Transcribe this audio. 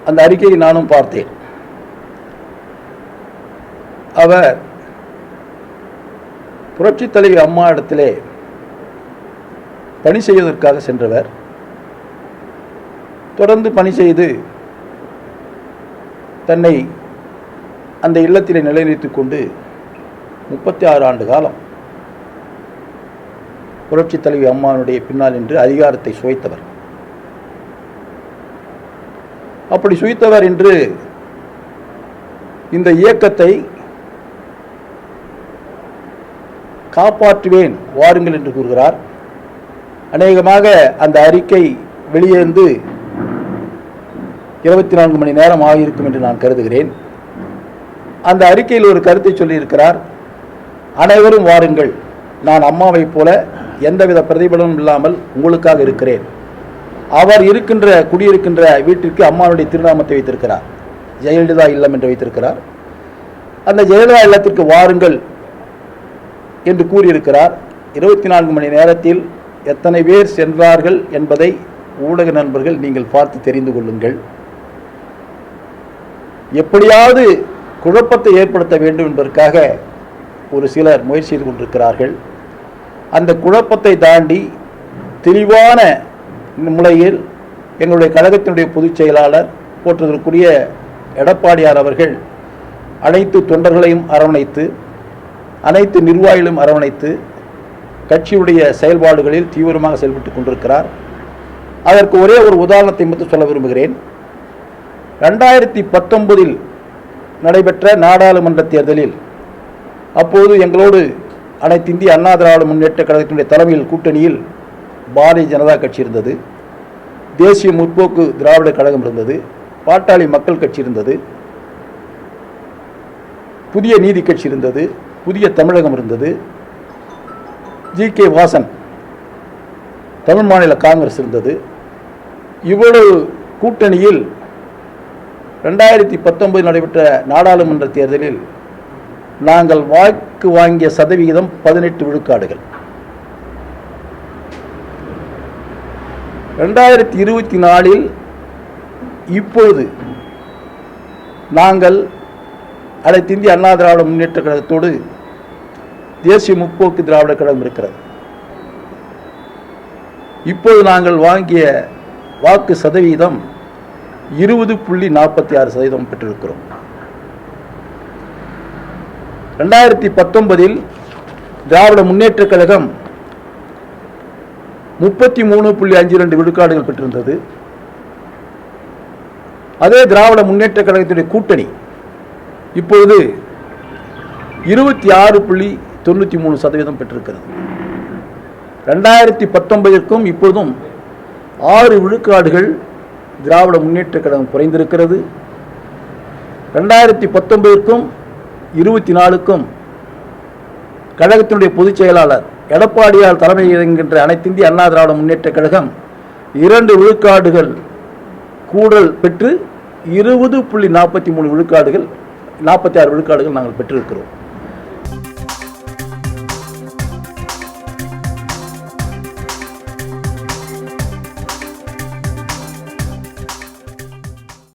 அந்த அறிக்கையை நானும் பார்த்தேன். அவர் புரட்சித் தலைவி அம்மா இடத்திலே பணி செய்வதற்காக சென்றவர். தொடர்ந்து பணி செய்து தன்னை அந்த இல்லத்திலே நிலைநிறுத்திக் கொண்டு 36 ஆண்டு காலம் புரட்சித் தலைவி அம்மானுடைய பின்னால் நின்று அதிகாரத்தை சுவைத்தவர். அப்படி சுவைத்தவர் என்று இந்த இயக்கத்தை காப்பாற்றுவேன் வாருங்கள் என்று கூறுகிறார். அநேகமாக அந்த அறிக்கை வெளியேந்து 24 மணி நேரம் ஆகியிருக்கும் என்று நான் கருதுகிறேன். அந்த அறிக்கையில் ஒரு கருத்தை சொல்லியிருக்கிறார். அனைவரும் வாருங்கள், நான் அம்மாவைப் போல எந்தவித பிரதிபலனும் இல்லாமல் உங்களுக்காக இருக்கிறேன். அவர் குடியிருக்கின்ற வீட்டிற்கு அம்மாவுடைய திருநாமத்தை வைத்திருக்கிறார். ஜெயலலிதா இல்லம் என்று வைத்திருக்கிறார். அந்த ஜெயலலிதா இல்லத்திற்கு வாருங்கள் என்று கூறியிருக்கிறார். 24 மணி நேரத்தில் எத்தனை பேர் சென்றார்கள் என்பதை ஊடக நண்பர்கள் நீங்கள் பார்த்து தெரிந்து கொள்ளுங்கள். எப்படியாவது குழப்பத்தை ஏற்படுத்த வேண்டும் என்பதற்காக ஒரு சிலர் முயற்சி செய்து கொண்டிருக்கிறார்கள். அந்த குழப்பத்தை தாண்டி தெளிவான முறையில் எங்களுடைய கழகத்தினுடைய பொதுச் செயலாளர் போற்றுதற்குரிய எடப்பாடியார் அவர்கள் அனைத்து தொண்டர்களையும் அரவணைத்து, அனைத்து நிர்வாகிகளையும் அரவணைத்து கட்சியுடைய செயல்பாடுகளில் தீவிரமாக செயல்பட்டு கொண்டிருக்கிறார். அதற்கு ஒரே ஒரு உதாரணத்தை மட்டும் சொல்ல விரும்புகிறேன். 2019 நடைபெற்ற நாடாளுமன்ற தேர்தலில் அப்போது எங்களோடு அனைத்து இந்திய அண்ணா திராவிட முன்னேற்ற கழகத்தினுடைய தலைமையில் கூட்டணியில் பாரதிய ஜனதா கட்சி இருந்தது, தேசிய முற்போக்கு திராவிட கழகம் இருந்தது, பாட்டாளி மக்கள் கட்சி இருந்தது, புதிய நீதி கட்சி இருந்தது, புதிய தமிழகம் இருந்தது, ஜி.கே. வாசன் தமிழ் மாநில காங்கிரஸ் இருந்தது. இவ்வளவு கூட்டணியில் 2019 நடைபெற்ற நாடாளுமன்ற தேர்தலில் நாங்கள் வாக்கு வாங்கிய சதவிகிதம் 18 விழுக்காடுகள். 2024 இப்பொழுது நாங்கள் அனைத்து இந்திய அண்ணா திராவிட முன்னேற்ற கழகத்தோடு தேசிய முற்போக்கு திராவிட கழகம் இருக்கிறது. இப்போது நாங்கள் வாங்கிய வாக்கு சதவீதம் 20.46% பெற்றிருக்கிறோம். 2019 திராவிட முன்னேற்ற கழகம் 33.52 விழுக்காடுகள் பெற்றிருந்தது. அதே திராவிட முன்னேற்ற கழகத்துடைய கூட்டணி இப்பொழுது 26.93% பெற்றிருக்கிறது. 2019க்கும் இப்பொழுதும் 6 விழுக்காடுகள் திராவிட முன்னேற்ற கழகம் குறைந்திருக்கிறது. 2019க்கும் 24க்கும் கழகத்தினுடைய பொதுச் செயலாளர் எடப்பாடியார் தலைமையில் என்கின்ற அனைத்து இந்திய அண்ணா திராவிட முன்னேற்ற கழகம் 2 விழுக்காடுகள் கூடல் பெற்று 20.43 விழுக்காடுகள் 46 விழுக்காடுகள் நாங்கள் பெற்றிருக்கிறோம்.